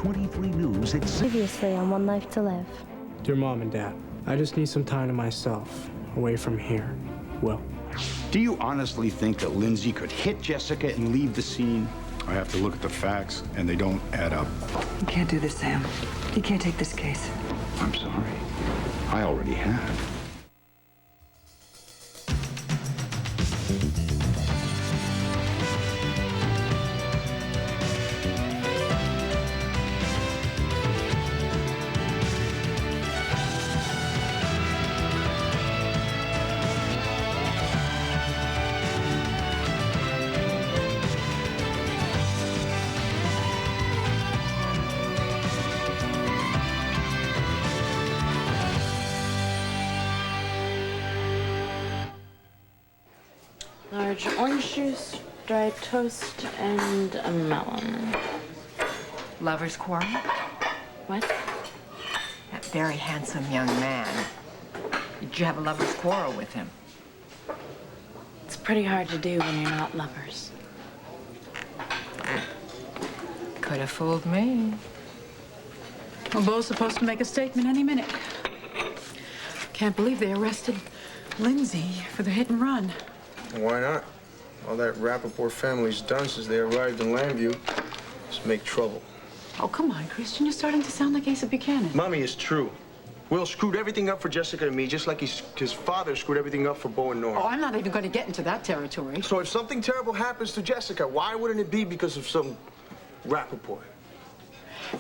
23 News at 6. Previously on One Life to Live. Dear Mom and Dad, I just need some time to myself, away from here. Will. Do you honestly think that Lindsay could hit Jessica and leave the scene? I have to look at the facts, and they don't add up. You can't do this, Sam. You can't take this case. I'm sorry. I already have. Large orange juice, dried toast, and a melon. Lover's quarrel? What? That very handsome young man. Did you have a lover's quarrel with him? It's pretty hard to do when you're not lovers. Could have fooled me. We're both supposed to make a statement any minute. Can't believe they arrested Lindsay for the hit and run. Why not? All that Rappaport family's done since they arrived in Lambview is make trouble. Oh, come on, Christian. You're starting to sound like Asa Buchanan. Mommy, it's true. Will screwed everything up for Jessica and me, just like his father screwed everything up for Bo and Nora. Oh, I'm not even going to get into that territory. So if something terrible happens to Jessica, why wouldn't it be because of some Rappaport?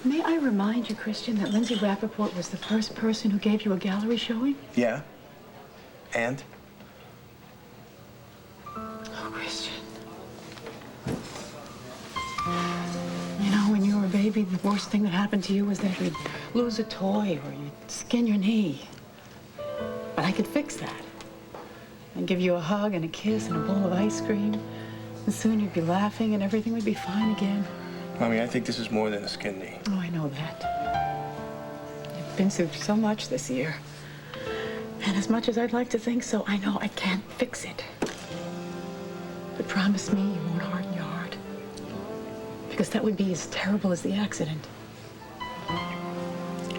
May I remind you, Christian, that Lindsay Rappaport was the first person who gave you a gallery showing? Yeah. And? Oh, Christian. You know, when you were a baby, the worst thing that happened to you was that you'd lose a toy or you'd skin your knee. But I could fix that. I'd give you a hug and a kiss and a bowl of ice cream. And soon you'd be laughing and everything would be fine again. Mommy, I think this is more than a skin knee. Oh, I know that. You've been through so much this year. And as much as I'd like to think so, I know I can't fix it. But promise me you won't harden your heart. Because that would be as terrible as the accident.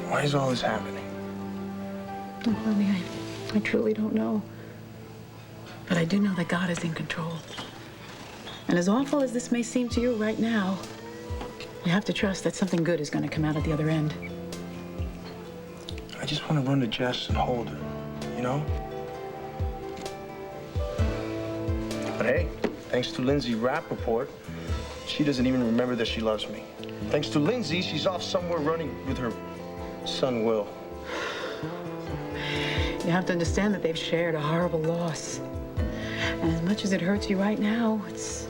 Why is all this happening? Oh, honey, I truly don't know. But I do know that God is in control. And as awful as this may seem to you right now, you have to trust that something good is going to come out at the other end. I just want to run to Jess and hold her, you know? But hey, thanks to Lindsay Rappaport, she doesn't even remember that she loves me. Thanks to Lindsay, she's off somewhere running with her son, Will. You have to understand that they've shared a horrible loss. And as much as it hurts you right now, it's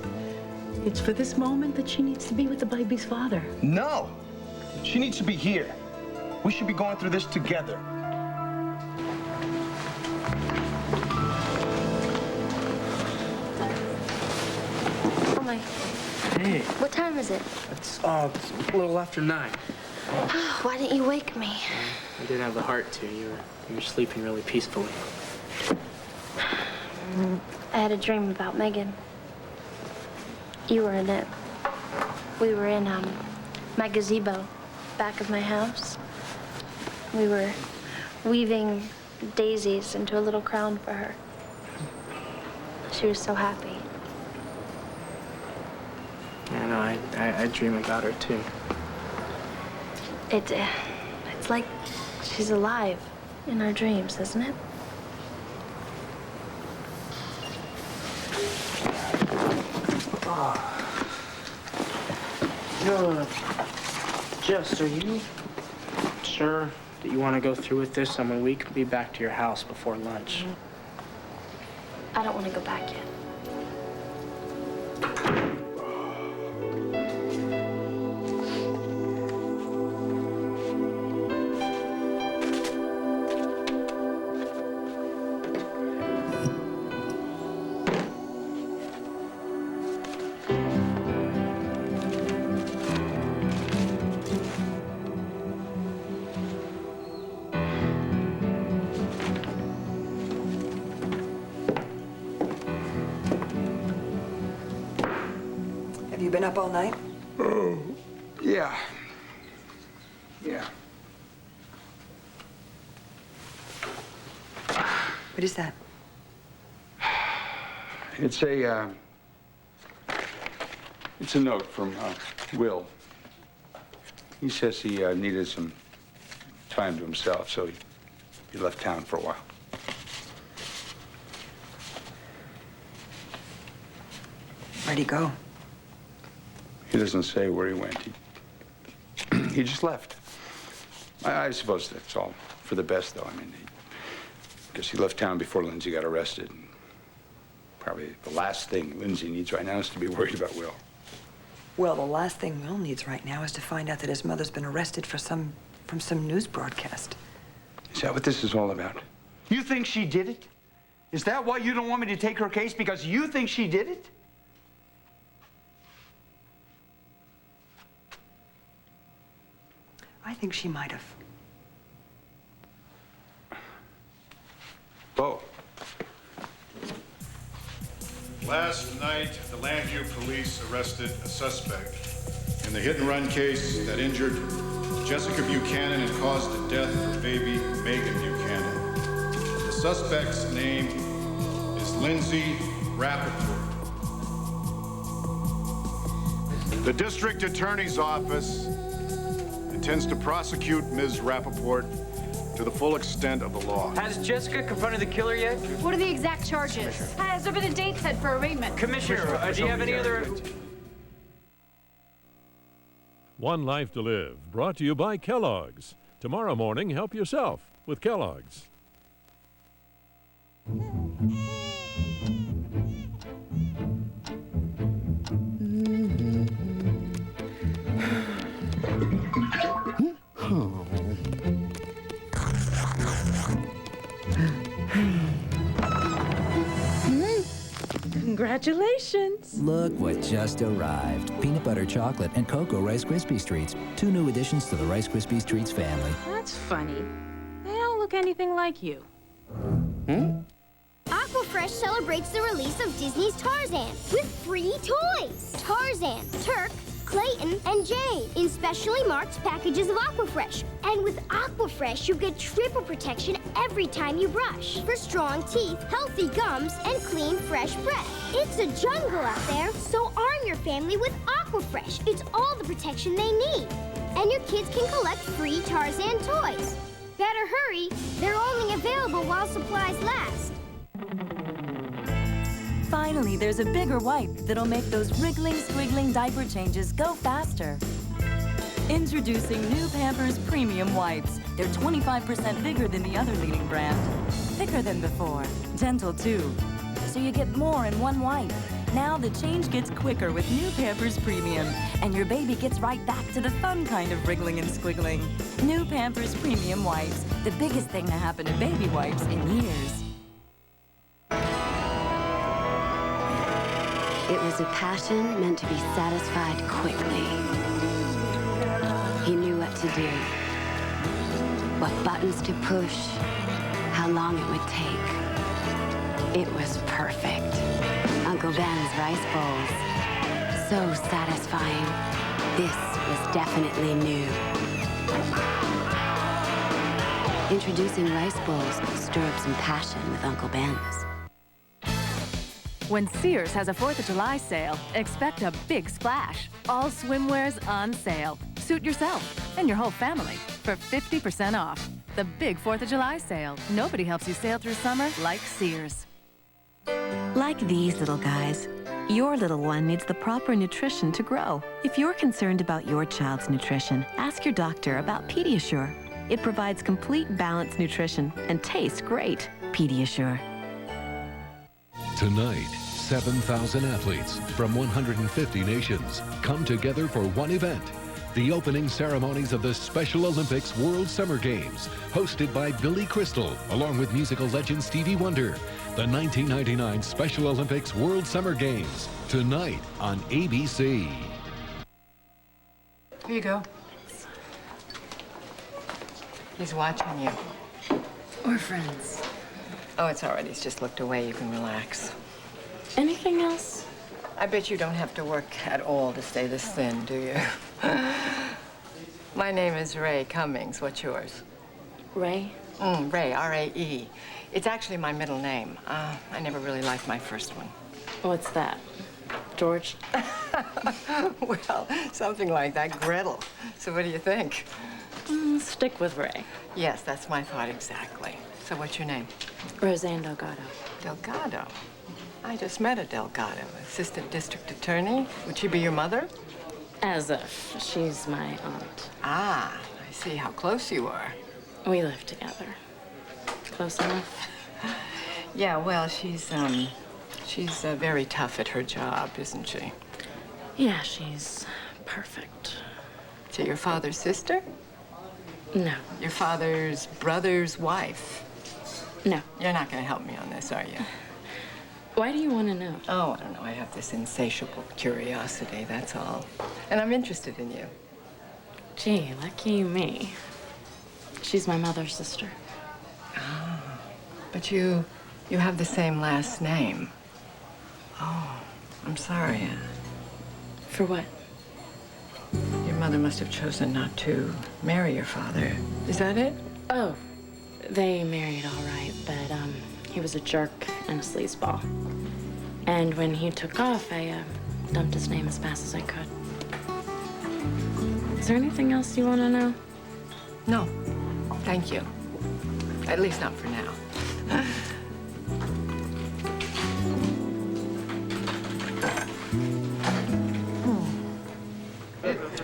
for this moment that she needs to be with the baby's father. No! She needs to be here. We should be going through this together. Oh my. Hey. What time is it? It's a little after 9. Why didn't you wake me? I didn't have the heart to. You were sleeping really peacefully. I had a dream about Megan. You were in it. We were in my gazebo, back of my house. We were weaving daisies into a little crown for her. She was so happy. Yeah, no, I dream about her too. It's like she's alive in our dreams, isn't it? Jess, are you sure that you want to go through with this? I mean, we can be back to your house before lunch. I don't want to go back yet. Have you been up all night? Oh, yeah. Yeah. What is that? It's a note from Will. He says he needed some time to himself, so he left town for a while. Where'd he go? He doesn't say where he went. He just left. I suppose that's all for the best, though. I mean, I guess he left town before Lindsay got arrested. And probably the last thing Lindsay needs right now is to be worried about Will. Well, the last thing Will needs right now is to find out that his mother's been arrested from some news broadcast. Is that what this is all about? You think she did it? Is that why you don't want me to take her case? Because you think she did it? I think she might have. Bo. Last night, the Landview police arrested a suspect in the hit-and-run case that injured Jessica Buchanan and caused the death of baby Megan Buchanan. The suspect's name is Lindsay Rappaport. The district attorney's office intends to prosecute Ms. Rappaport to the full extent of the law. Has Jessica confronted the killer yet? What are the exact charges? Has there been a date set for arraignment? Commissioner, do you have any other... One Life to Live, brought to you by Kellogg's. Tomorrow morning, help yourself with Kellogg's. Congratulations. Look what just arrived. Peanut butter chocolate and cocoa Rice Krispies Treats. 2 new additions to the Rice Krispies Treats family. That's funny. They don't look anything like you. Aquafresh celebrates the release of Disney's Tarzan with free toys. Tarzan, Turk, Clayton, and Jane in specially marked packages of Aquafresh. And with Aquafresh, you get triple protection every time you brush for strong teeth, healthy gums, and clean, fresh breath. It's a jungle out there, so arm your family with Aquafresh. It's all the protection they need. And your kids can collect free Tarzan toys. Better hurry. They're only available while supplies last. Finally, there's a bigger wipe that'll make those wriggling, squiggling diaper changes go faster. Introducing new Pampers Premium Wipes. They're 25% bigger than the other leading brand. Thicker than before. Gentle, too. So you get more in one wipe. Now the change gets quicker with new Pampers Premium. And your baby gets right back to the fun kind of wriggling and squiggling. New Pampers Premium Wipes. The biggest thing to happen to baby wipes in years. It was a passion meant to be satisfied quickly. He knew what to do, what buttons to push, how long it would take. It was perfect. Uncle Ben's rice bowls. So satisfying. This was definitely new. Introducing rice bowls stir up some passion with Uncle Ben's. When Sears has a 4th of July sale, expect a big splash. All swimwear's on sale. Suit yourself and your whole family for 50% off. The big 4th of July sale. Nobody helps you sail through summer like Sears. Like these little guys, your little one needs the proper nutrition to grow. If you're concerned about your child's nutrition, ask your doctor about Pediasure. It provides complete balanced nutrition and tastes great. Pediasure. Tonight, 7,000 athletes from 150 nations come together for one event. The opening ceremonies of the Special Olympics World Summer Games, hosted by Billy Crystal, along with musical legend Stevie Wonder. The 1999 Special Olympics World Summer Games, tonight on ABC. Here you go. He's watching you. We're friends. Oh, it's all right. He's just looked away. You can relax. Anything else? I bet you don't have to work at all to stay this thin, do you? My name is Ray Cummings. What's yours? Ray? Ray, R-A-E. It's actually my middle name. I never really liked my first one. What's that? George? Well, something like that. Gretel. So what do you think? Stick with Ray. Yes, that's my thought exactly. So what's your name? Roseanne Delgado. Delgado? I just met a Delgado, assistant district attorney. Would she be your mother? As if. She's my aunt. Ah, I see how close you are. We live together. Close enough? Yeah, well, she's very tough at her job, isn't she? Yeah, she's perfect. Is she your father's sister? No. Your father's brother's wife? No. You're not going to help me on this, are you? Why do you want to know? Oh, I don't know. I have this insatiable curiosity, that's all. And I'm interested in you. Gee, lucky me. She's my mother's sister. Ah, but you have the same last name. Oh, I'm sorry. For what? Your mother must have chosen not to marry your father. Is that it? Oh, they married all right, but he was a jerk and a sleazeball. And when he took off, I dumped his name as fast as I could. Is there anything else you want to know? No, thank you. At least not for now.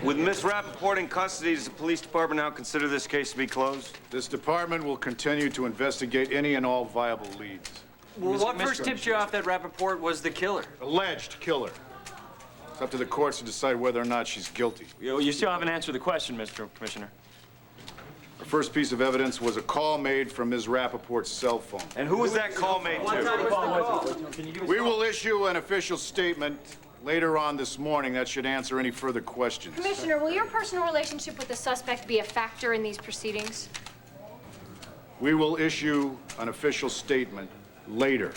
With Miss Rappaport in custody, does the police department now consider this case to be closed? This department will continue to investigate any and all viable leads. Well, what first tipped you off that Rappaport was the killer? Alleged killer. It's up to the courts to decide whether or not she's guilty. You still haven't answered the question, Mr. Commissioner. The first piece of evidence was a call made from Ms. Rappaport's cell phone. And who was that call made to? We will issue an official statement later on this morning that should answer any further questions. Commissioner, will your personal relationship with the suspect be a factor in these proceedings? We will issue an official statement later.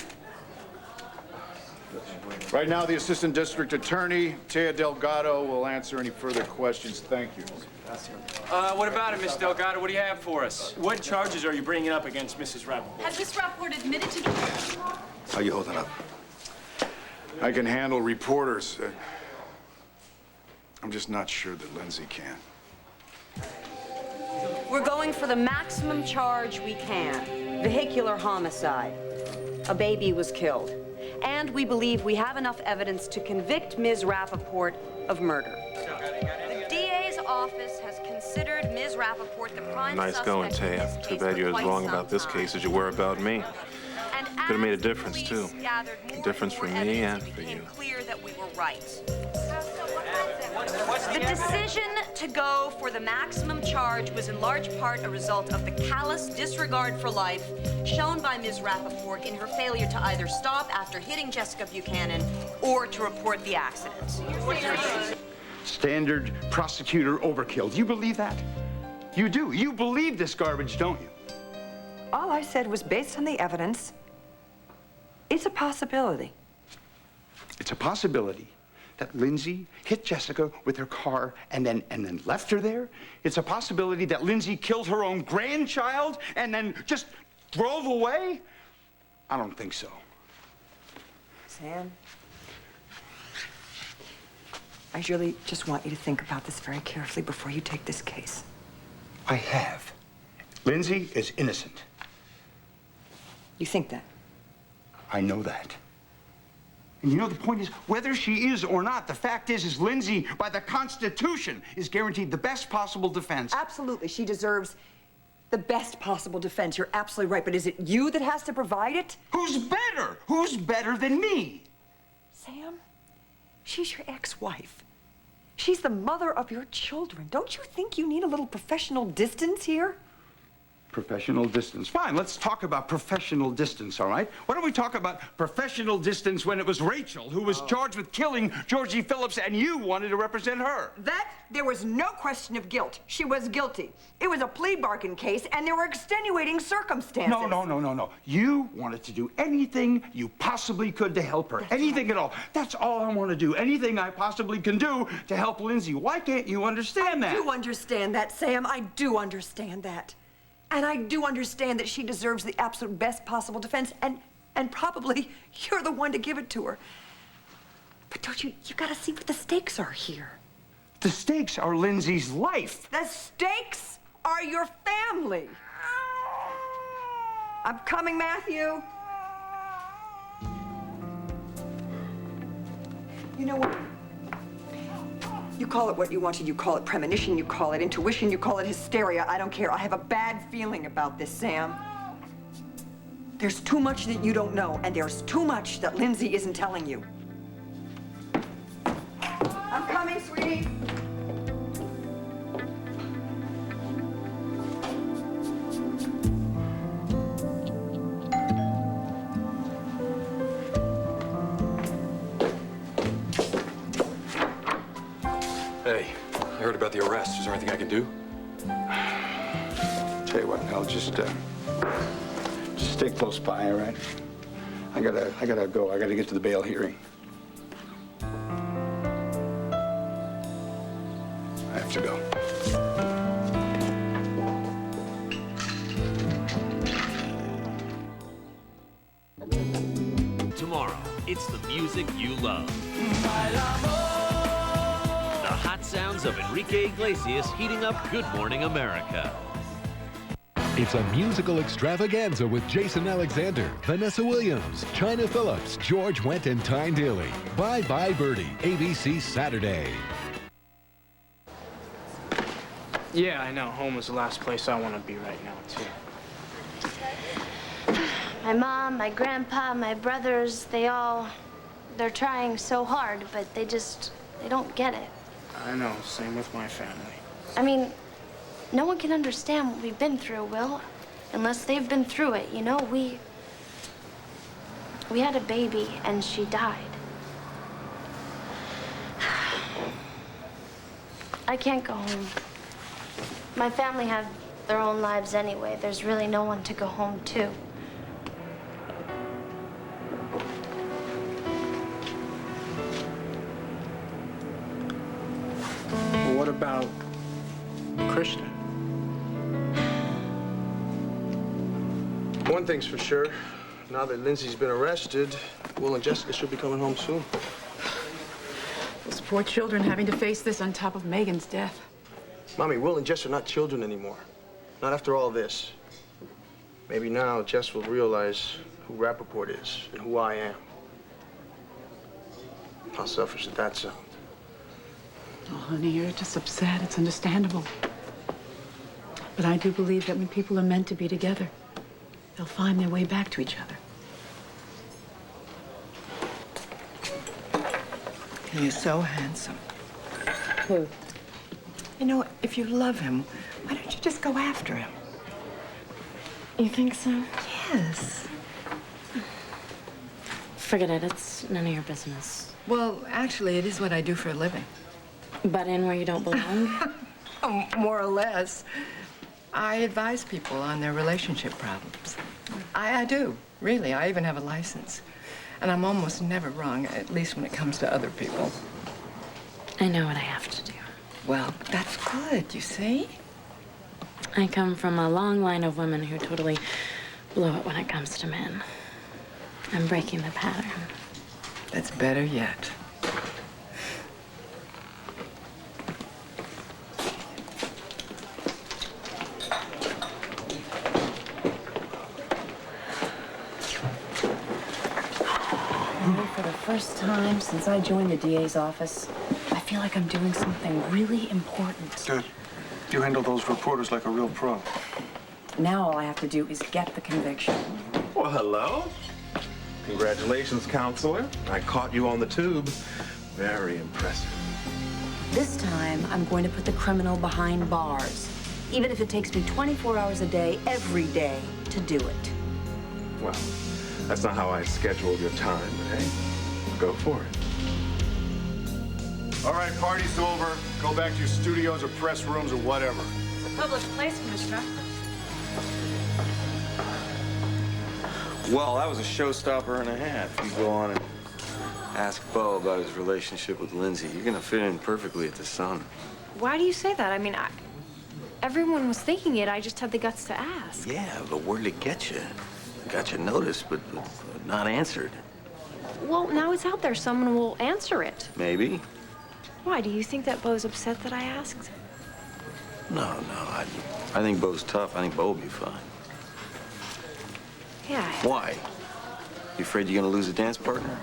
Right now, the Assistant District Attorney, Tia Delgado, will answer any further questions. Thank you. What about it, Miss Delgado? What do you have for us? What charges are you bringing up against Mrs. Rappaport? Has Miss Rappaport admitted to... How you holding up? I can handle reporters. I'm just not sure that Lindsay can. We're going for the maximum charge we can. Vehicular homicide. A baby was killed. And we believe we have enough evidence to convict Ms. Rappaport of murder. The DA's office has considered Ms. Rappaport the prime Nice suspect going, in Taya. this Too case bad for you're as quite wrong some about this time. case as you were about me. And Could have made a difference, too. gathered A more difference and for more me evidence, and it for became you. clear that we were right. The decision to go for the maximum charge was in large part a result of the callous disregard for life shown by Ms. Rappaport in her failure to either stop after hitting Jessica Buchanan or to report the accident. Standard prosecutor overkill. Do you believe that? You do. You believe this garbage, don't you? All I said was based on the evidence. It's a possibility. It's a possibility that Lindsay hit Jessica with her car and then left her there. It's a possibility that Lindsay killed her own grandchild and then just drove away. I don't think so. Sam, I really just want you to think about this very carefully before you take this case. I have. Lindsay is innocent. You think that? I know that. And you know, the point is, whether she is or not, the fact is Lindsay, by the Constitution, is guaranteed the best possible defense. Absolutely. She deserves the best possible defense. You're absolutely right. But is it you that has to provide it? Who's better? Who's better than me? Sam, she's your ex-wife. She's the mother of your children. Don't you think you need a little professional distance here? Professional distance. Fine, let's talk about professional distance, all right? Why don't we talk about professional distance when it was Rachel who was charged with killing Georgie Phillips and you wanted to represent her? There was no question of guilt. She was guilty. It was a plea bargain case, and there were extenuating circumstances. No. You wanted to do anything you possibly could to help her. Anything at all. That's all I want to do. Anything I possibly can do to help Lindsay. Why can't you understand that? I do understand that, Sam. I do understand that. And I do understand that she deserves the absolute best possible defense, and probably you're the one to give it to her. But don't you gotta see what the stakes are here. The stakes are Lindsay's life. The stakes are your family. I'm coming, Matthew. You know what? You call it what you want to. You call it premonition, you call it intuition, you call it hysteria. I don't care. I have a bad feeling about this, Sam. There's too much that you don't know, and there's too much that Lindsay isn't telling you. I'm coming, sweetie. Hey, I heard about the arrest. Is there anything I can do? Tell you what, I'll just stay close by, all right? I gotta go. I gotta get to the bail hearing. I have to go. Tomorrow, it's the music you love. The hot sounds of Enrique Iglesias heating up Good Morning America. It's a musical extravaganza with Jason Alexander, Vanessa Williams, China Phillips, George Wendt, and Tyne Daly. Bye Bye Birdie, ABC Saturday. Yeah, I know. Home is the last place I want to be right now, too. My mom, my grandpa, my brothers, they're trying so hard, but they don't get it. I know. Same with my family. I mean, no one can understand what we've been through, Will, unless they've been through it. You know, we had a baby and she died. I can't go home. My family have their own lives anyway. There's really no one to go home to. Well, what about Krishna? One thing's for sure. Now that Lindsay's been arrested, Will and Jessica should be coming home soon. Those poor children having to face this on top of Megan's death. Mommy, Will and Jess are not children anymore. Not after all this. Maybe now Jess will realize who Rappaport is and who I am. How selfish did that sound? Oh, honey, you're just upset. It's understandable. But I do believe that when people are meant to be together, they'll find their way back to each other. You're so handsome. Who? You know, if you love him, why don't you just go after him? You think so? Yes. Forget it. It's none of your business. Well, actually, it is what I do for a living. Butt in where you don't belong? More or less. I advise people on their relationship problems. I do, really. I even have a license. And I'm almost never wrong, at least when it comes to other people. I know what I have to do. Well, that's good, you see? I come from a long line of women who totally blow it when it comes to men. I'm breaking the pattern. That's better yet. For the first time since I joined the DA's office, I feel like I'm doing something really important. Good. You handle those reporters like a real pro. Now all I have to do is get the conviction. Well, hello. Congratulations, counselor. I caught you on the tube. Very impressive. This time, I'm going to put the criminal behind bars. even if it takes me 24 hours a day, every day, to do it. Well, that's not how I scheduled your time, but hey, go for it. All right, party's over. Go back to your studios or press rooms or whatever. It's a public place, Commissioner. Well, that was a showstopper and a half. You go on and ask Bo about his relationship with Lindsay. You're gonna fit in perfectly at the Sun. Why do you say that? I mean, everyone was thinking it. I just had the guts to ask. Yeah, but where'd it get you? Got you noticed, but not answered. Well, now it's out there. Someone will answer it. Maybe. Why? Do you think that Bo's upset that I asked? No. I think Bo's tough. I think Bo will be fine. Yeah. Why? You afraid you're gonna lose a dance partner?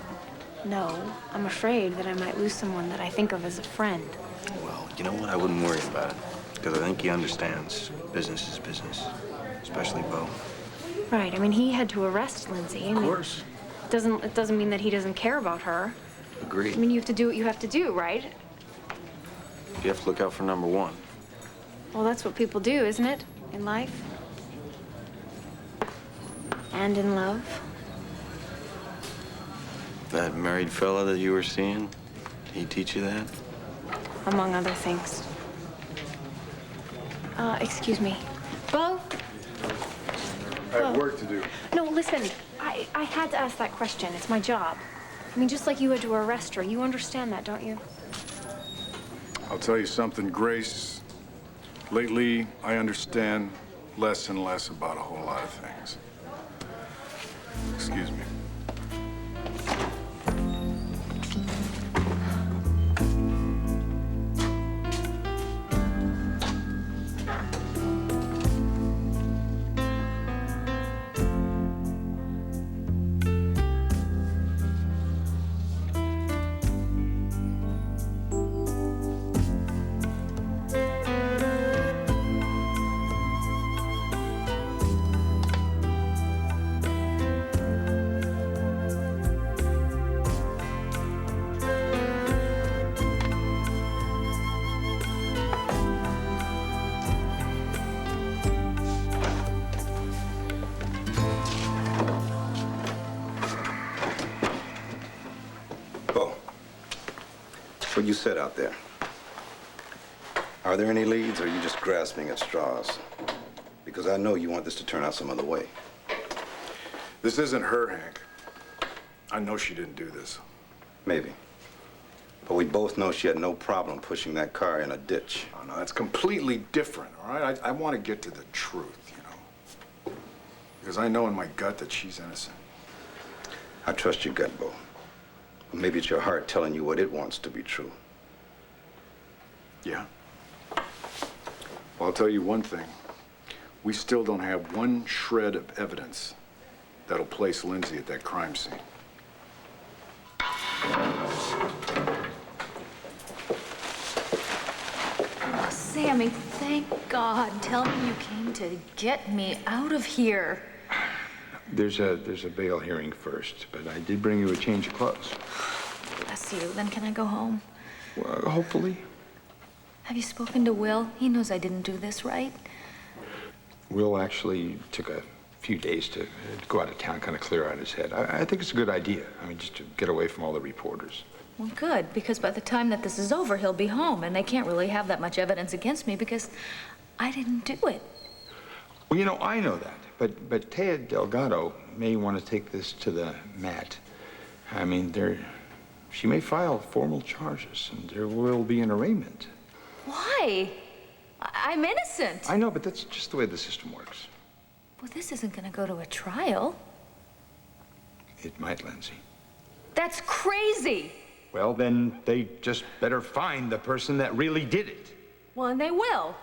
No. I'm afraid that I might lose someone that I think of as a friend. Well, you know what? I wouldn't worry about it. Because I think he understands business is business. Especially Bo. Right. I mean, he had to arrest Lindsay. Of course. It doesn't mean that he doesn't care about her. Agreed. I mean, you have to do what you have to do, right? You have to look out for number one. Well, that's what people do, isn't it? In life? And in love? That married fella that you were seeing, did he teach you that? Among other things. Excuse me. Bo? I have work to do. No, listen. I had to ask that question. It's my job. I mean, just like you had to arrest her. You understand that, don't you? I'll tell you something, Grace. Lately, I understand less and less about a whole lot of things. Excuse me. What you said out there. Are there any leads, or are you just grasping at straws? Because I know you want this to turn out some other way. This isn't her, Hank. I know she didn't do this. Maybe. But we both know she had no problem pushing that car in a ditch. Oh, no, that's completely different, all right? I want to get to the truth, you know? Because I know in my gut that she's innocent. I trust your gut, Bo. But maybe it's your heart telling you what it wants to be true. Yeah? Well, I'll tell you one thing. We still don't have one shred of evidence that'll place Lindsay at that crime scene. Oh, Sammy, thank God. Tell me you came to get me out of here. There's a bail hearing first, but I did bring you a change of clothes. Bless you. Then can I go home? Well, hopefully. Have you spoken to Will? He knows I didn't do this, right? Will actually took a few days to go out of town, kind of clear out his head. I think it's a good idea. I mean, just to get away from all the reporters. Well, good, because by the time that this is over, he'll be home, and they can't really have that much evidence against me because I didn't do it. Well, you know, I know that. But Tea Delgado may want to take this to the mat. I mean, she may file formal charges, and there will be an arraignment. Why? I'm innocent. I know, but that's just the way the system works. Well, this isn't going to go to a trial. It might, Lindsay. That's crazy. Well, then they just better find the person that really did it. Well, and they will.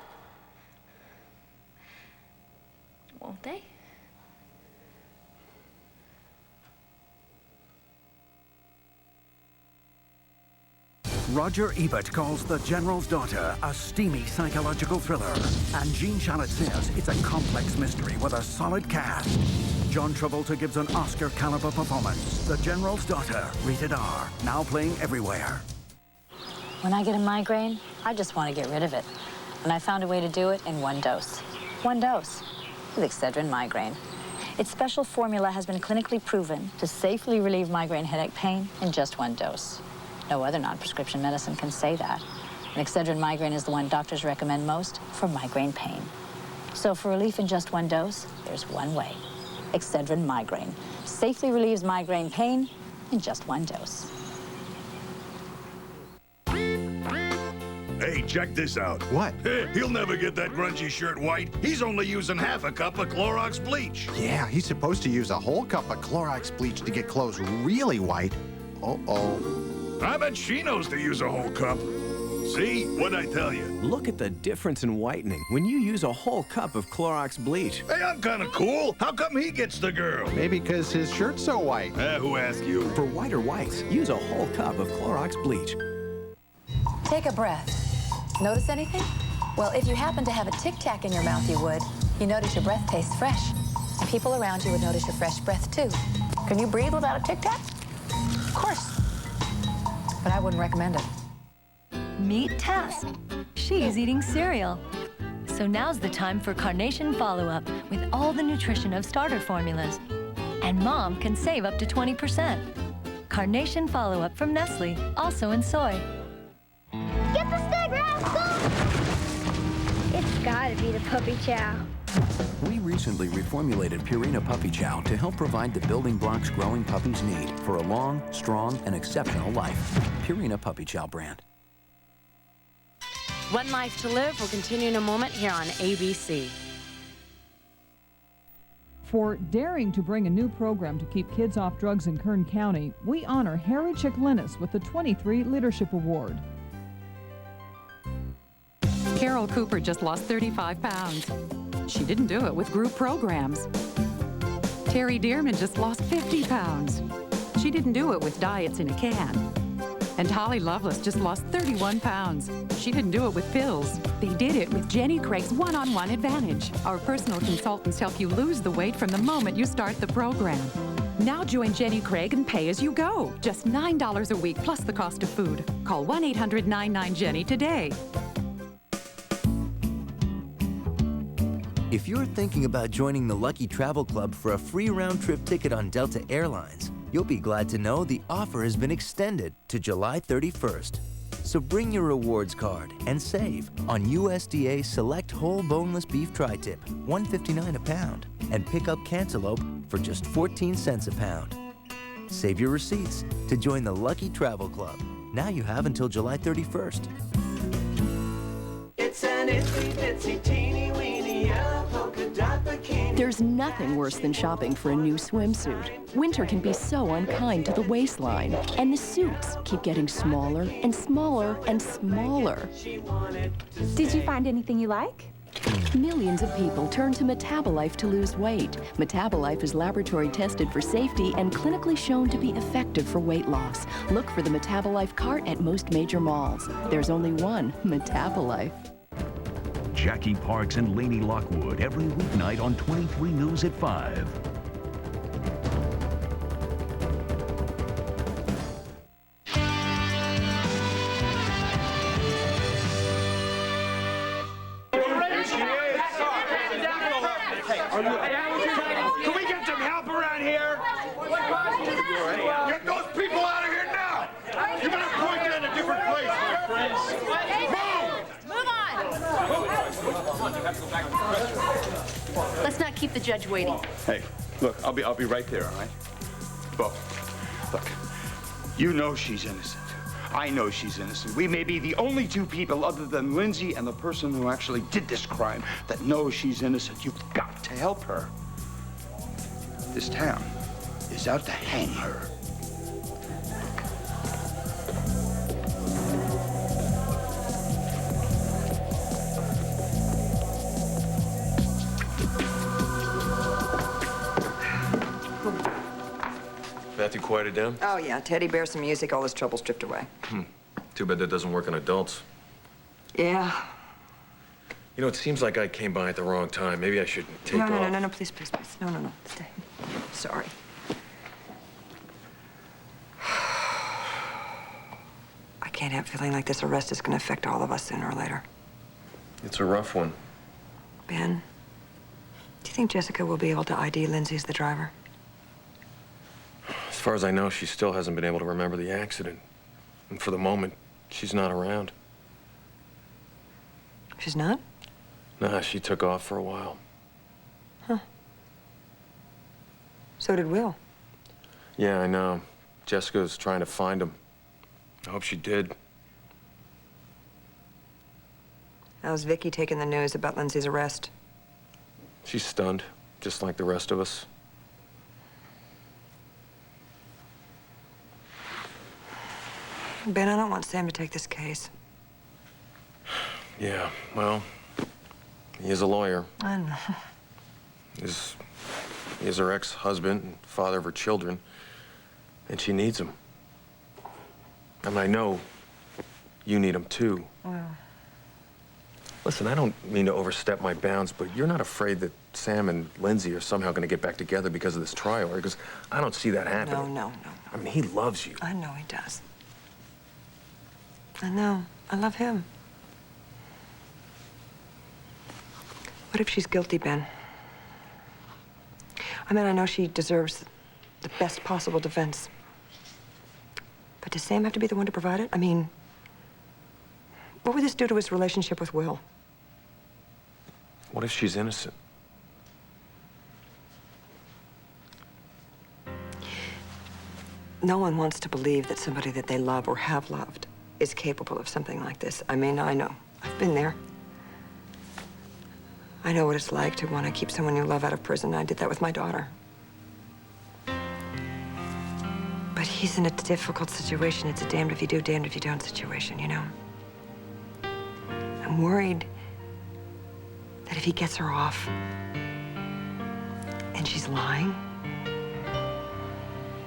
Won't they? Roger Ebert calls The General's Daughter a steamy psychological thriller. And Gene Shalit says it's a complex mystery with a solid cast. John Travolta gives an Oscar-caliber performance. The General's Daughter, rated R, now playing everywhere. When I get a migraine, I just want to get rid of it. And I found a way to do it in one dose. One dose with Excedrin migraine. Its special formula has been clinically proven to safely relieve migraine headache pain in just one dose. No other non-prescription medicine can say that. And Excedrin migraine is the one doctors recommend most for migraine pain. So for relief in just one dose, there's one way. Excedrin migraine safely relieves migraine pain in just one dose. Hey, check this out. What? He'll never get that grungy shirt white. He's only using half a cup of Clorox bleach. Yeah, he's supposed to use a whole cup of Clorox bleach to get clothes really white. Uh-oh. I bet she knows to use a whole cup. See? What'd I tell you? Look at the difference in whitening when you use a whole cup of Clorox bleach. Hey, I'm kind of cool. How come he gets the girl? Maybe because his shirt's so white. Who asked you? For whiter whites, use a whole cup of Clorox bleach. Take a breath. Notice anything? Well, if you happen to have a Tic Tac in your mouth, you would. You notice your breath tastes fresh. And people around you would notice your fresh breath, too. Can you breathe without a Tic Tac? Of course. But I wouldn't recommend it. Meet Tess. She's eating cereal. So now's the time for Carnation Follow-Up with all the nutrition of starter formulas. And Mom can save up to 20%. Carnation Follow-Up from Nestle, also in soy. Get the stick, rascal! It's gotta be the puppy chow. We recently reformulated Purina Puppy Chow to help provide the building blocks growing puppies need for a long, strong, and exceptional life. Purina Puppy Chow brand. One Life to Live will continue in a moment here on ABC. For daring to bring a new program to keep kids off drugs in Kern County, we honor Harry Chicklinnis with the 23 Leadership Award. Carol Cooper just lost 35 pounds. She didn't do it with group programs. Terry Dearman just lost 50 pounds. She didn't do it with diets in a can. And Holly Lovelace just lost 31 pounds. She didn't do it with pills. They did it with Jenny Craig's One-on-One Advantage. Our personal consultants help you lose the weight from the moment you start the program. Now join Jenny Craig and pay as you go. Just $9 a week plus the cost of food. Call 1-800-99-JENNY today. If you're thinking about joining the Lucky Travel Club for a free round-trip ticket on Delta Airlines, you'll be glad to know the offer has been extended to July 31st. So bring your rewards card and save on USDA Select Whole Boneless Beef Tri-Tip, $1.59 a pound, and pick up cantaloupe for just 14 cents a pound. Save your receipts to join the Lucky Travel Club. Now you have until July 31st. It's an itsy bitsy teeny weeny yellow polka dot bikini. There's nothing worse than shopping for a new swimsuit. Winter can be so unkind to the waistline, and the suits keep getting smaller and smaller and smaller. Did you find anything you like? Millions of people turn to Metabolife to lose weight. Metabolife is laboratory tested for safety and clinically shown to be effective for weight loss. Look for the Metabolife cart at most major malls. There's only one Metabolife. Jackie Parks and Lainey Lockwood every weeknight on 23 News at 5. Can we get some help around here? Get those people out of here now! You better point that in a different place, my friends. Move on! Let's not keep the judge waiting. Hey, look, I'll be right there, all right? Bo, look, you know she's innocent. I know she's innocent. We may be the only two people other than Lindsay and the person who actually did this crime that knows she's innocent. You've got to help her. This town is out to hang her. Matthew quieted down? Oh, yeah. Teddy bear, some music, all his troubles stripped away. Too bad that doesn't work on adults. Yeah. You know, it seems like I came by at the wrong time. Maybe I should take off. No, please. No. Stay. Sorry. I can't have a feeling like this arrest is going to affect all of us sooner or later. It's a rough one. Ben, do you think Jessica will be able to ID Lindsay as the driver? As far as I know, she still hasn't been able to remember the accident. And for the moment, she's not around. She's not? Nah, she took off for a while. Huh. So did Will. Yeah, I know. Jessica's trying to find him. I hope she did. How's Vicky taking the news about Lindsay's arrest? She's stunned, just like the rest of us. Ben, I don't want Sam to take this case. Yeah, well, he is a lawyer. I know. He is her ex-husband and father of her children, and she needs him. I mean, I know you need him too. Well. Listen, I don't mean to overstep my bounds, but you're not afraid that Sam and Lindsay are somehow going to get back together because of this trial, right? Because I don't see that happening. No. I mean, he loves you. I know he does. I know. I love him. What if she's guilty, Ben? I mean, I know she deserves the best possible defense. But does Sam have to be the one to provide it? I mean, what would this do to his relationship with Will? What if she's innocent? No one wants to believe that somebody that they love or have loved is capable of something like this. I mean, I know. I've been there. I know what it's like to want to keep someone you love out of prison. I did that with my daughter. But he's in a difficult situation. It's a damned if you do, damned if you don't situation, you know? I'm worried that if he gets her off and she's lying,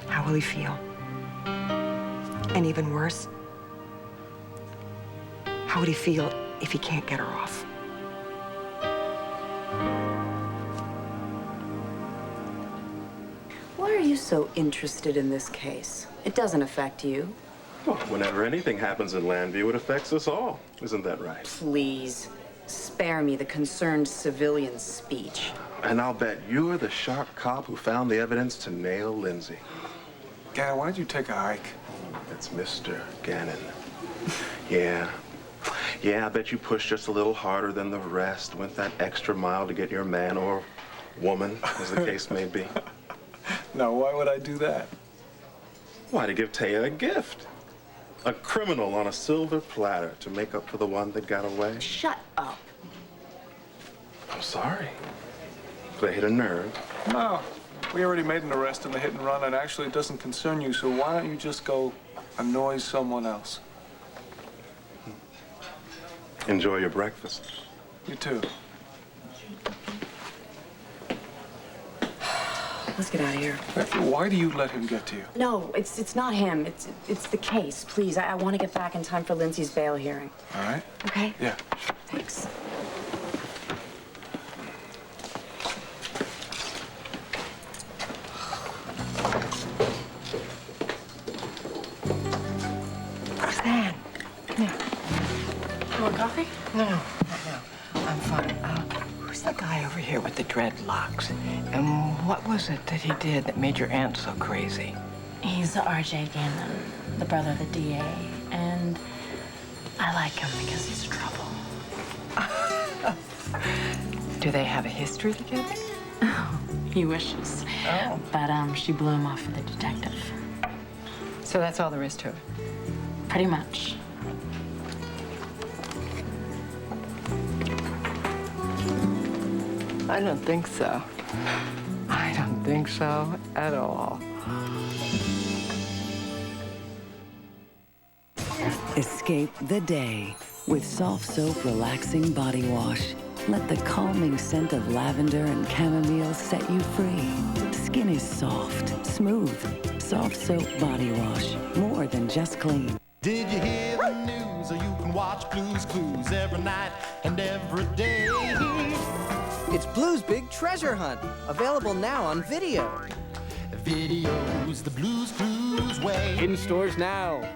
how will he feel? And even worse, how would he feel if he can't get her off? Why are you so interested in this case? It doesn't affect you. Well, whenever anything happens in Landview, it affects us all. Isn't that right? Please, spare me the concerned civilian speech. And I'll bet you're the sharp cop who found the evidence to nail Lindsay. Gannon, why don't you take a hike? It's Mr. Gannon. Yeah. Yeah, I bet you pushed just a little harder than the rest, went that extra mile to get your man or woman, as the case may be. No, why would I do that? Why, to give Taya a gift. A criminal on a silver platter to make up for the one that got away. Shut up. I'm sorry. Did I hit a nerve? No, we already made an arrest in the hit and run, and actually it doesn't concern you, so why don't you just go annoy someone else? Enjoy your breakfast. You too. Let's get out of here. Why do you let him get to you? No, it's not him. It's the case. Please, I want to get back in time for Lindsay's bail hearing. All right. Okay? Yeah. Thanks. Roseanne, come here. You want coffee? No. I'm fine. Who's the guy over here with the dreadlocks? And what was it that he did that made your aunt so crazy? He's R.J. Gannon, the brother of the DA, and I like him because he's trouble. Do they have a history together? Oh, he wishes. Oh. But she blew him off for the detective. So that's all there is to it? Pretty much. I don't think so. I don't think so at all. Escape the day with soft soap relaxing body wash. Let the calming scent of lavender and chamomile set you free. Skin is soft, smooth. Soft soap body wash. More than just clean. Did you hear the news? You can watch Blue's Clues every night and every day. It's Blue's Big Treasure Hunt, available now on video. Video's the Blue's Clues way. In stores now.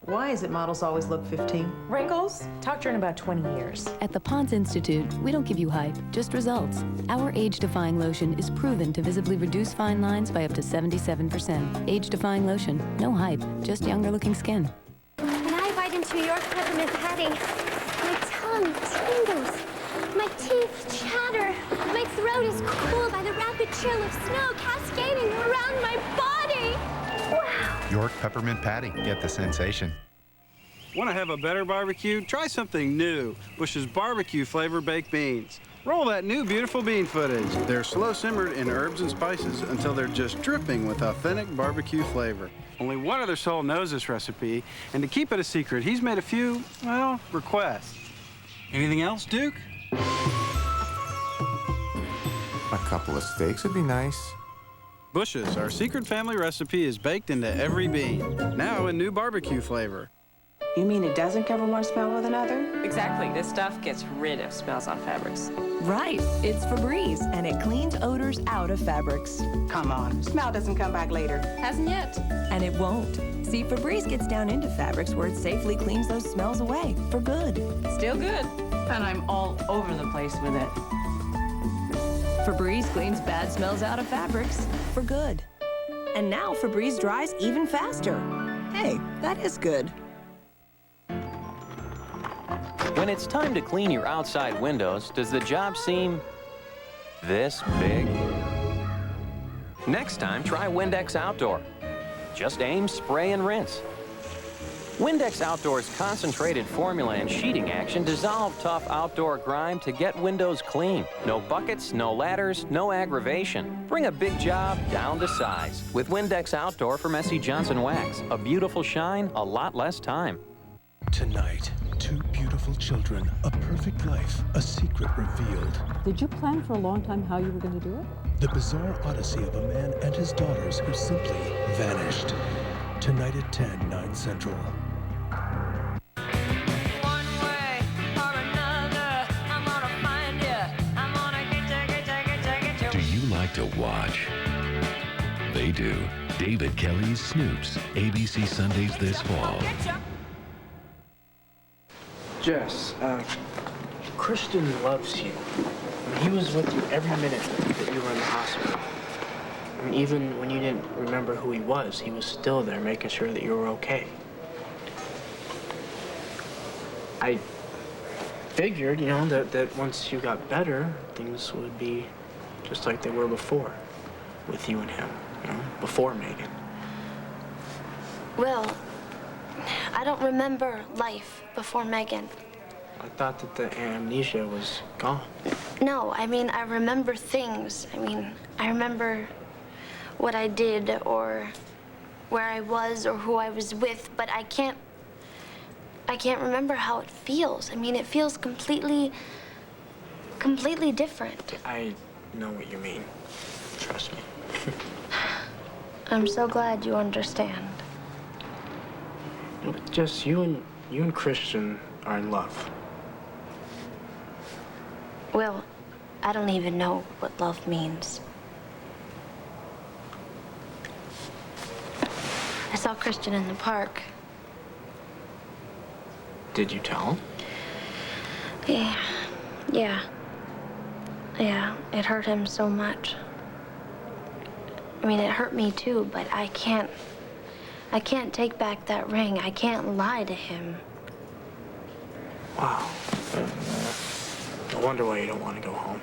Why is it models always look 15? Wrinkles? Talked to her in about 20 years. At the Ponds Institute, we don't give you hype, just results. Our age-defying lotion is proven to visibly reduce fine lines by up to 77%. Age-defying lotion, no hype, just younger-looking skin. When I bite into New York peppermint patty, my tongue tingles, my teeth chatter, my throat is cooled by the rapid chill of snow cascading around my body. Wow. York Peppermint Patty. Get the sensation. Want to have a better barbecue? Try something new. Bush's barbecue flavor baked beans. Roll that new beautiful bean footage. They're slow simmered in herbs and spices until they're just dripping with authentic barbecue flavor. Only one other soul knows this recipe, and to keep it a secret, he's made a few, well, requests. Anything else, Duke? A couple of steaks would be nice. Bush's, our secret family recipe, is baked into every bean, now in new barbecue flavor. You mean it doesn't cover one smell with another? Exactly. This stuff gets rid of smells on fabrics. Right. It's Febreze, and it cleans odors out of fabrics. Come on. Smell doesn't come back later. Hasn't yet. And it won't. See, Febreze gets down into fabrics where it safely cleans those smells away for good. Still good. And I'm all over the place with it. Febreze cleans bad smells out of fabrics for good. And now Febreze dries even faster. Hey, that is good. When it's time to clean your outside windows, does the job seem this big? Next time, try Windex Outdoor. Just aim, spray, and rinse. Windex Outdoor's concentrated formula and sheeting action dissolve tough outdoor grime to get windows clean. No buckets, no ladders, no aggravation. Bring a big job down to size with Windex Outdoor from S.C. Johnson Wax. A beautiful shine, a lot less time. Tonight, two beautiful children, a perfect life, a secret revealed. Did you plan for a long time how you were going to do it? The bizarre odyssey of a man and his daughters who simply vanished. Tonight at 10, 9 Central. Do you like to watch? They do. David Kelly's Snoops, ABC Sundays this fall. Jess, Christian loves you. I mean, he was with you every minute that you were in the hospital. I mean, even when you didn't remember who he was still there making sure that you were okay. I figured, you know, that once you got better, things would be just like they were before, with you and him, you know, before Megan. Will, I don't remember life before Megan. I thought that the amnesia was gone. No, I mean, I remember things. I mean, I remember what I did or where I was or who I was with, but I can't remember how it feels. I mean, it feels completely different. I know what you mean. Trust me. I'm so glad you understand. Just you and Christian are in love. Will, I don't even know what love means. I saw Christian in the park. Did you tell him? Yeah, it hurt him so much. I mean, it hurt me too, but I can't take back that ring. I can't lie to him. Wow. No wonder why you don't want to go home.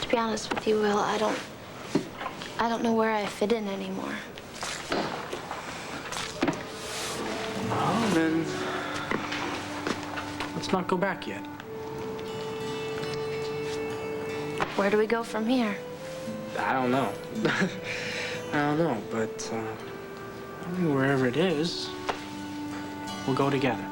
To be honest with you, Will, I don't know where I fit in anymore. Well, then, let's not go back yet. Where do we go from here? I don't know. I don't know, but I mean, wherever it is, we'll go together.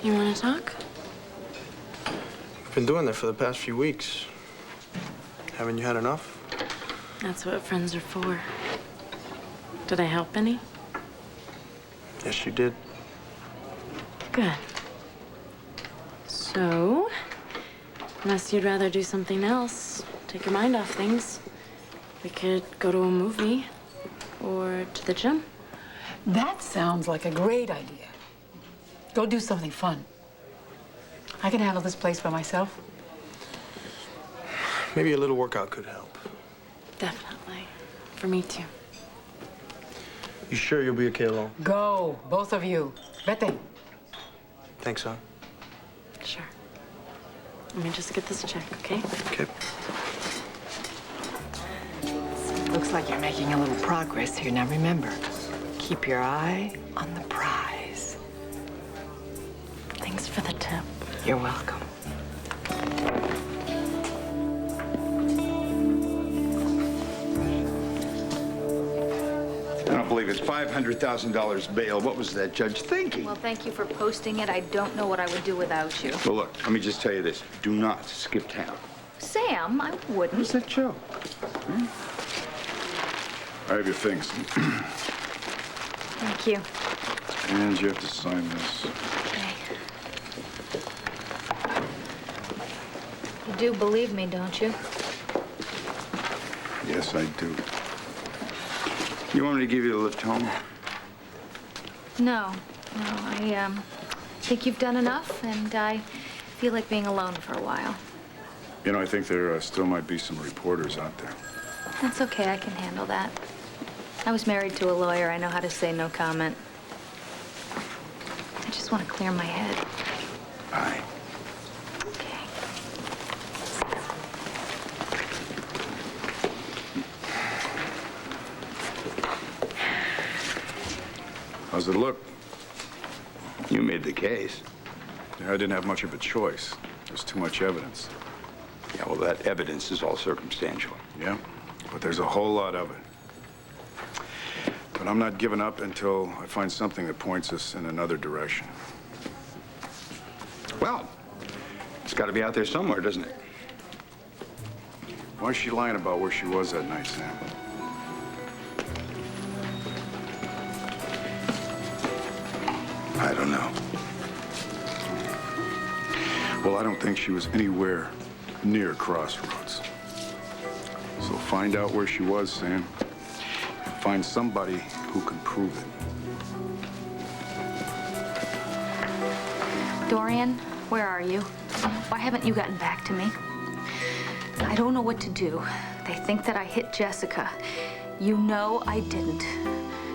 You want to talk? I've been doing that for the past few weeks. Haven't you had enough? That's what friends are for. Did I help any? Yes, you did. Good. So, unless you'd rather do something else, take your mind off things, we could go to a movie or to the gym. That sounds like a great idea. Go do something fun. I can handle this place by myself. Maybe a little workout could help. Definitely. For me, too. You sure you'll be okay alone? Go, both of you. Vete. Think so? Sure. Let me just get this check, okay? Okay. Looks like you're making a little progress here. Now remember, keep your eye on the prize. Thanks for the tip. You're welcome. I don't believe it's $500,000 bail. What was that judge thinking? Well, thank you for posting it. I don't know what I would do without you. Well, look, let me just tell you this. Do not skip town. Sam, I wouldn't. What's that show? I have your things. Thank you. And you have to sign this. Okay. You do believe me, don't you? Yes, I do. You want me to give you a lift home? No. I think you've done enough, and I feel like being alone for a while. You know, I think there still might be some reporters out there. That's okay. I can handle that. I was married to a lawyer. I know how to say no comment. I just want to clear my head. Aye. Okay. How's it look? You made the case. Yeah, I didn't have much of a choice. There's too much evidence. Yeah, well, that evidence is all circumstantial. Yeah, but there's a whole lot of it. But I'm not giving up until I find something that points us in another direction. Well, it's got to be out there somewhere, doesn't it? Why is she lying about where she was that night, Sam? I don't know. Well, I don't think she was anywhere near Crossroads. So find out where she was, Sam. And find somebody who can prove it. Dorian, where are you? Why haven't you gotten back to me? I don't know what to do. They think that I hit Jessica. You know I didn't.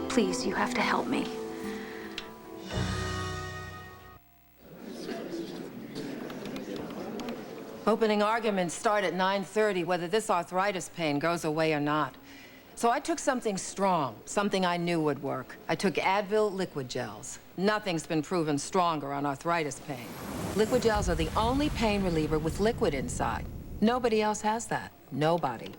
Please, you have to help me. Opening arguments start at 9:30, whether this arthritis pain goes away or not. So I took something strong, something I knew would work. I took Advil liquid gels. Nothing's been proven stronger on arthritis pain. Liquid gels are the only pain reliever with liquid inside. Nobody else has that. Nobody.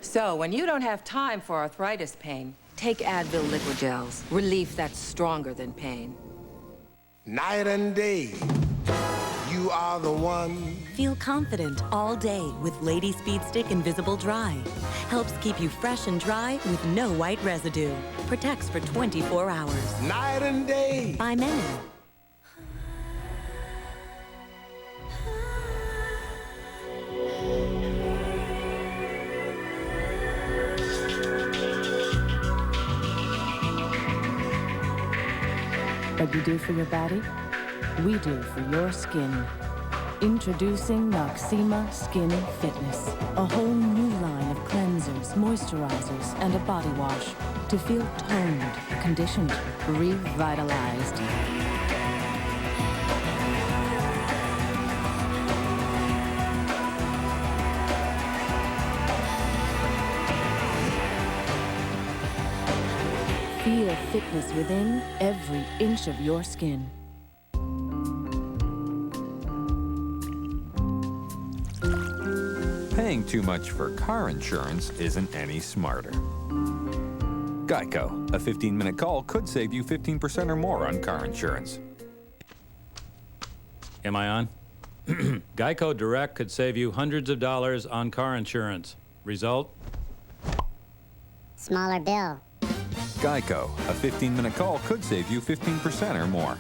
So when you don't have time for arthritis pain, take Advil liquid gels. Relief that's stronger than pain. Night and day. You are the one. Feel confident all day with Lady Speed Stick Invisible Dry. Helps keep you fresh and dry with no white residue. Protects for 24 hours. Night and day. By men. What you do for your body, we do for your skin. Introducing Noxema Skin Fitness. A whole new line of cleansers, moisturizers, and a body wash to feel toned, conditioned, revitalized. Feel fitness within every inch of your skin. Paying too much for car insurance isn't any smarter. Geico, a 15-minute call could save you 15% or more on car insurance. Am I on? Geico Direct could save you hundreds of dollars on car insurance. Result? smaller bill. Geico. A 15-minute call could save you 15% or more.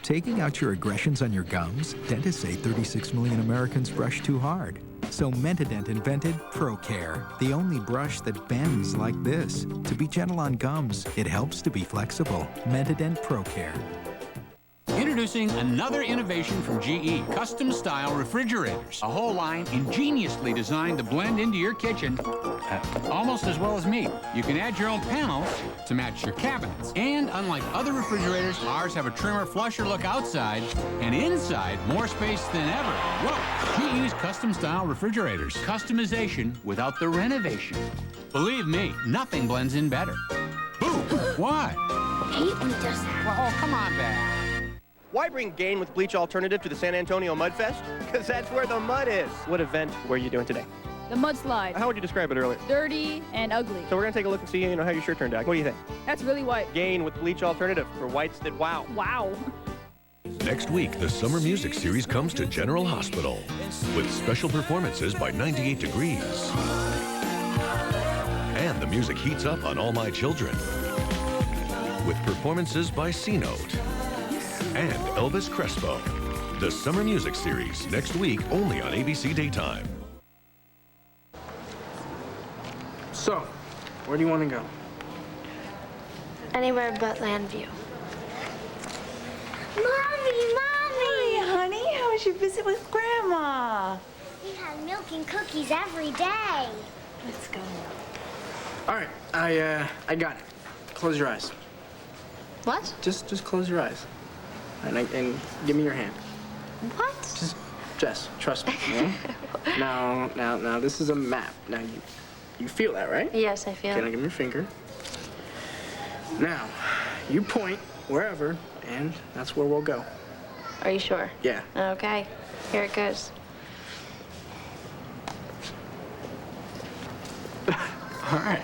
Taking out your aggressions on your gums? Dentists say 36 million Americans brush too hard. So Mentadent invented ProCare, the only brush that bends like this. To be gentle on gums, it helps to be flexible. Mentadent ProCare. Introducing another innovation from GE, custom-style refrigerators. A whole line ingeniously designed to blend into your kitchen almost as well as me. You can add your own panels to match your cabinets. And unlike other refrigerators, ours have a trimmer flusher look outside and inside more space than ever. Whoa! GE's custom-style refrigerators. Customization without the renovation. Believe me, nothing blends in better. Boo! Why? I hate when he does that. Well, oh, come on back. Why bring Gain with Bleach Alternative to the San Antonio Mud Fest? Because that's where the mud is. What event were you doing today? The mudslide. How would you describe it earlier? Dirty and ugly. So we're going to take a look and see how your shirt turned out. What do you think? That's really white. Gain with Bleach Alternative for whites that wow. Wow. Next week, the Summer Music Series comes to General Hospital with special performances by 98 Degrees. And the music heats up on All My Children with performances by C-Note and Elvis Crespo. The Summer Music Series, next week only on ABC Daytime. So, where do you want to go? Anywhere but Landview. Mommy! Hey, honey, how was your visit with Grandma? We had milk and cookies every day. Let's go. All right, I got it. Close your eyes. What? Just close your eyes. And give me your hand. What? Just, Jess, trust me. Yeah? Now, this is a map. Now, you feel that, right? Yes, I feel Okay, now it. give me your finger. Now, you point wherever, and that's where we'll go. Are you sure? Yeah. Okay, here it goes. All right.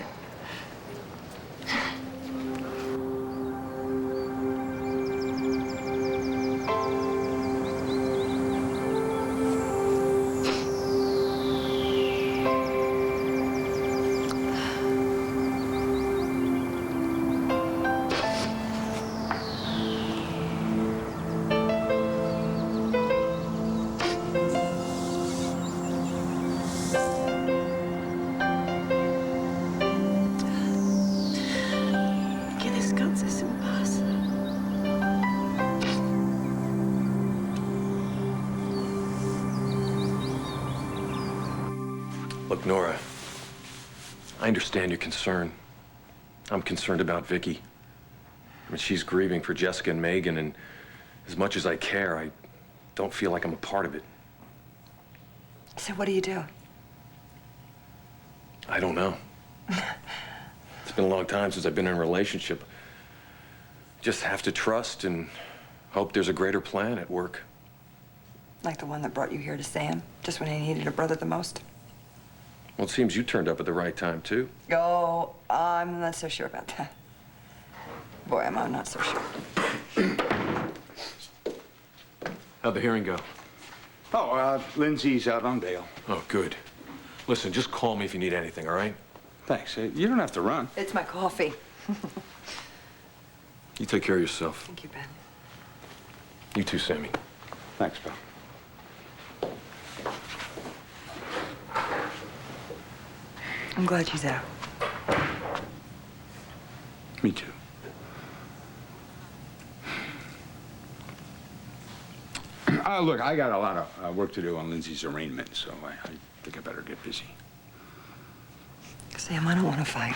Look, Nora, I understand your concern. I'm concerned about Vicky. I mean, she's grieving for Jessica and Megan, and as much as I care, I don't feel like I'm a part of it. So what do you do? I don't know. It's been a long time since I've been in a relationship. Just have to trust and hope there's a greater plan at work. Like the one that brought you here to Sam, just when he needed a brother the most? Well, it seems you turned up at the right time, too. Oh, I'm not so sure about that. Boy, am I not so sure. How'd the hearing go? Oh, Lindsay's out on bail. Oh, good. Listen, just call me if you need anything, all right? Thanks. You don't have to run. It's my coffee. You take care of yourself. Thank you, Ben. You too, Sammy. Thanks, pal. I'm glad she's out. Me too. Look, I got a lot of work to do on Lindsay's arraignment, so I think I better get busy. Sam, I don't want to fight.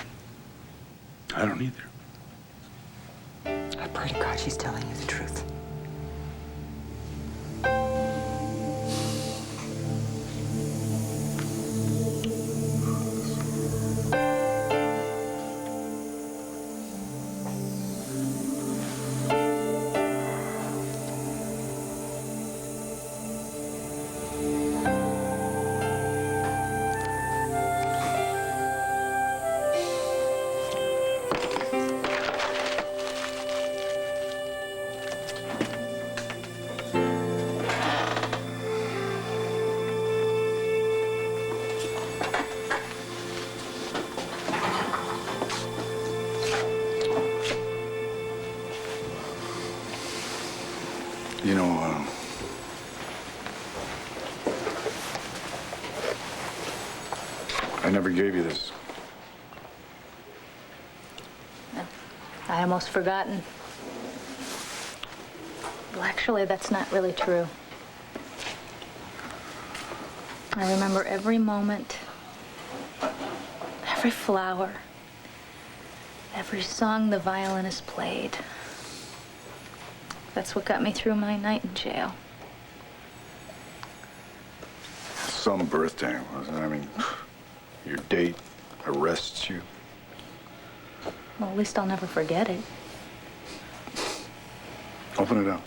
I don't either. I pray to God she's telling you the truth. You know, I never gave you this. I almost forgotten. Well, actually, that's not really true. I remember every moment, every flower, every song the violinist played. That's what got me through my night in jail. Some birthday, wasn't it? I mean, your date arrests you. Well, at least I'll never forget it. Open it up.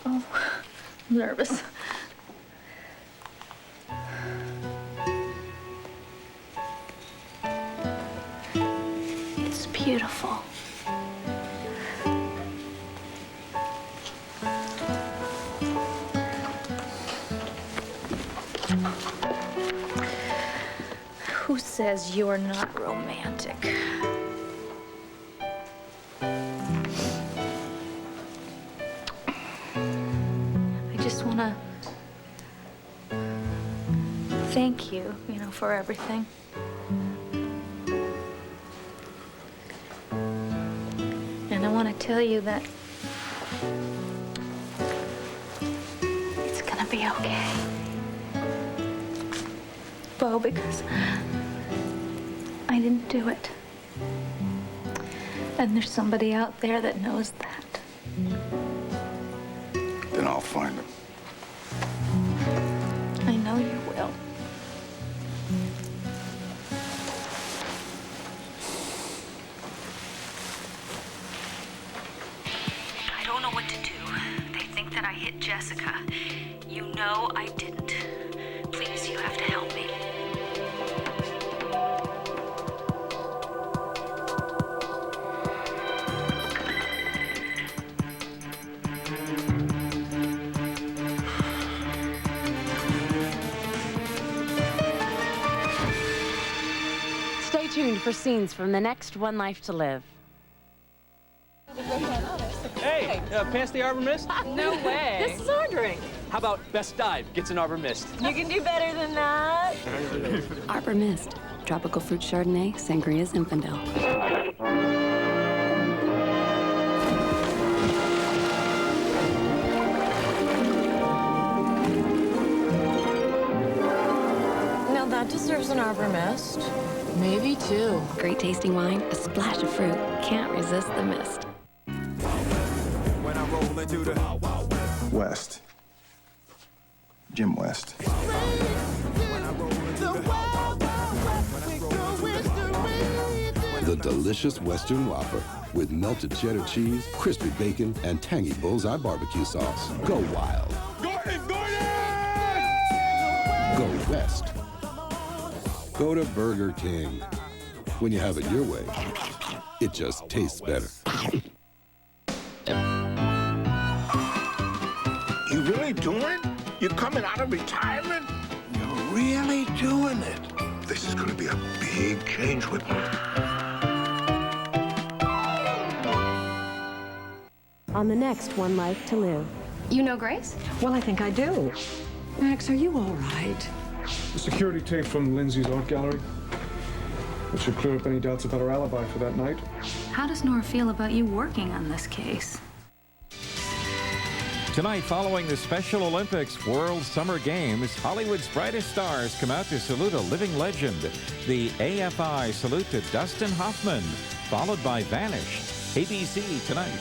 Oh, I'm nervous. It's beautiful. Who says you're not romantic? I just want to thank you, for everything. And I want to tell you that it's gonna be okay. Bo, because I didn't do it. And there's somebody out there that knows that. Then I'll find him. I know you will. I don't know what to do. They think that I hit Jessica. You know I didn't. Please, you have to help me. Stay tuned for scenes from the next One Life to Live. Hey, pass the Arbor Mist? No way. This is our drink. How about Best Dive gets an Arbor Mist? You can do better than that. Arbor Mist, tropical fruit Chardonnay, Sangria Zinfandel. Now that deserves an Arbor Mist. Maybe two. Great tasting wine, a splash of fruit. Can't resist the mist. When I roll into the West. Jim West. The delicious Western Whopper with melted cheddar cheese, crispy bacon, and tangy bullseye barbecue sauce. Go wild. Gordon! Go West. Go to Burger King. When you have it your way, it just tastes better. You really doing it? You coming out of retirement? You're really doing it. This is gonna be a big change with me. On the next One Life to Live. You know Grace? Well, I think I do. Max, are you all right? The security tape from Lindsay's art gallery. It should clear up any doubts about her alibi for that night. How does Nora feel about you working on this case? Tonight, following the Special Olympics World Summer Games, Hollywood's brightest stars come out to salute a living legend. The AFI salute to Dustin Hoffman, followed by Vanish. ABC tonight.